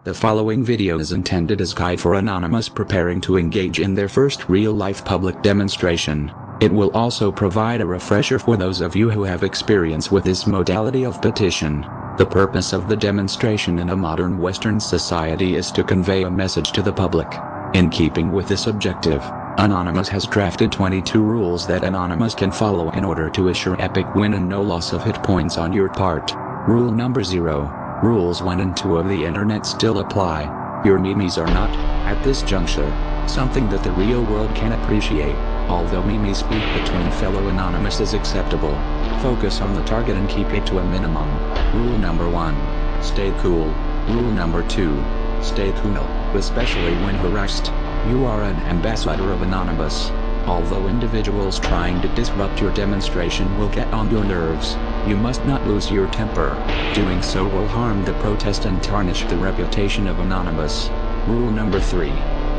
The following video is intended as guide for anonymous preparing to engage in their first real-life public demonstration. It will also provide a refresher for those of you who have experience with this modality of petition. The purpose of the demonstration in a modern Western society is to convey a message to the public. In keeping with this objective, Anonymous has drafted 22 rules that Anonymous can follow in order to assure epic win and no loss of hit points on your part. Rule number 0. Rules 1 and 2 of the internet still apply. Your memes are not, at this juncture, something that the real world can appreciate. Although memes speak between fellow Anonymous is acceptable, focus on the target and keep it to a minimum. Rule number 1. Stay cool. Rule number 2. Stay cool, especially when harassed. You are an ambassador of Anonymous. Although individuals trying to disrupt your demonstration will get on your nerves, you must not lose your temper. Doing so will harm the protest and tarnish the reputation of Anonymous. Rule number 3.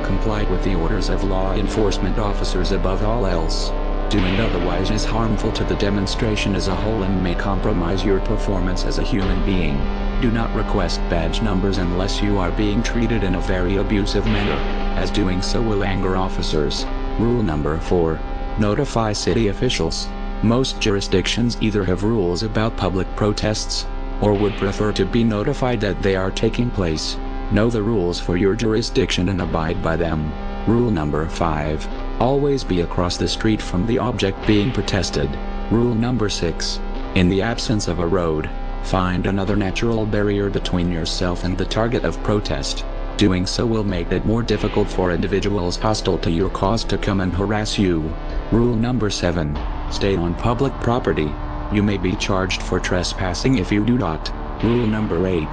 Comply with the orders of law enforcement officers above all else. Doing otherwise is harmful to the demonstration as a whole and may compromise your performance as a human being. Do not request badge numbers unless you are being treated in a very abusive manner, as doing so will anger officers. Rule number 4. Notify city officials. Most jurisdictions either have rules about public protests, or would prefer to be notified that they are taking place. Know the rules for your jurisdiction and abide by them. Rule number 5. Always be across the street from the object being protested. Rule number 6. In the absence of a road, find another natural barrier between yourself and the target of protest. Doing so will make it more difficult for individuals hostile to your cause to come and harass you. Rule number 7. Stay on public property. You may be charged for trespassing if you do not. Rule number 8.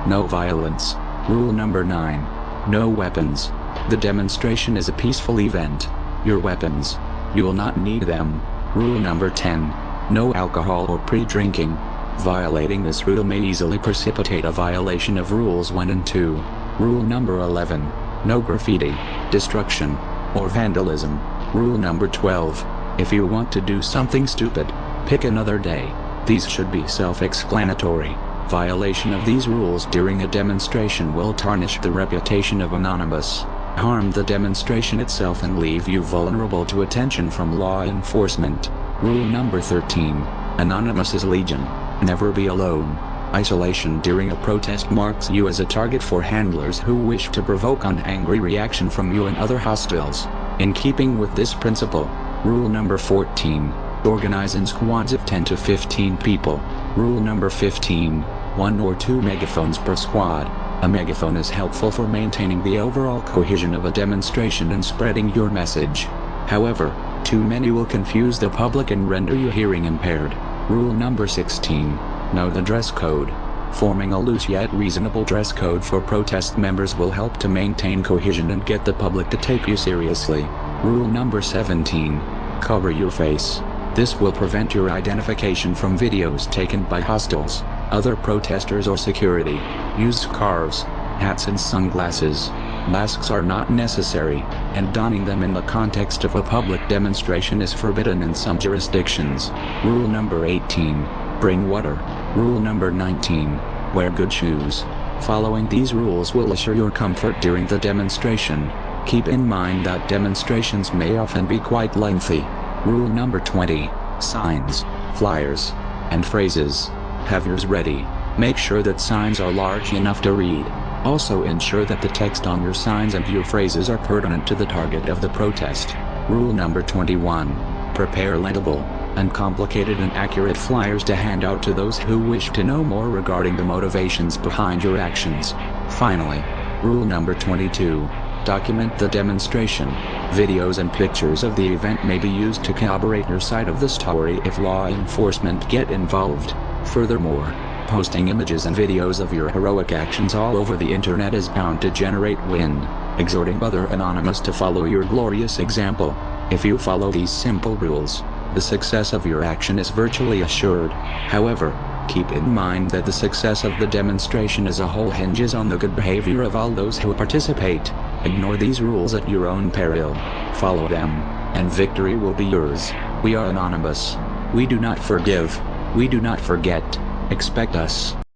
No violence. Rule number 9. No weapons. The demonstration is a peaceful event. Your weapons, you will not need them. Rule number 10. No alcohol or pre-drinking. Violating this rule may easily precipitate a violation of rules 1 and 2. Rule number 11. No graffiti, destruction, or vandalism. Rule number 12. If you want to do something stupid, pick another day. These should be self-explanatory. Violation of these rules during a demonstration will tarnish the reputation of Anonymous, harm the demonstration itself and leave you vulnerable to attention from law enforcement. Rule number 13. Anonymous is legion. Never be alone. Isolation during a protest marks you as a target for handlers who wish to provoke an angry reaction from you and other hostiles. In keeping with this principle, rule number 14. Organize in squads of 10 to 15 people. Rule number 15. 1 or 2 megaphones per squad. A megaphone is helpful for maintaining the overall cohesion of a demonstration and spreading your message. However, too many will confuse the public and render you hearing impaired. Rule number 16. Know the dress code. Forming a loose yet reasonable dress code for protest members will help to maintain cohesion and get the public to take you seriously. Rule number 17. Cover your face. This will prevent your identification from videos taken by hostiles, other protesters or security. Use scarves, hats and sunglasses. Masks are not necessary, and donning them in the context of a public demonstration is forbidden in some jurisdictions. Rule number 18. Bring water. Rule number 19. Wear good shoes. Following these rules will assure your comfort during the demonstration. Keep in mind that demonstrations may often be quite lengthy. Rule number 20. Signs, flyers, and phrases. Have yours ready. Make sure that signs are large enough to read. Also ensure that the text on your signs and your phrases are pertinent to the target of the protest. Rule number 21. Prepare legible, uncomplicated and accurate flyers to hand out to those who wish to know more regarding the motivations behind your actions. Finally, rule number 22. Document the demonstration. Videos and pictures of the event may be used to corroborate your side of the story if law enforcement get involved. Furthermore, posting images and videos of your heroic actions all over the internet is bound to generate wind, exhorting other Anonymous to follow your glorious example. If you follow these simple rules, the success of your action is virtually assured. However, keep in mind that the success of the demonstration as a whole hinges on the good behavior of all those who participate. Ignore these rules at your own peril. Follow them, and victory will be yours. We are Anonymous. We do not forgive. We do not forget. Expect us.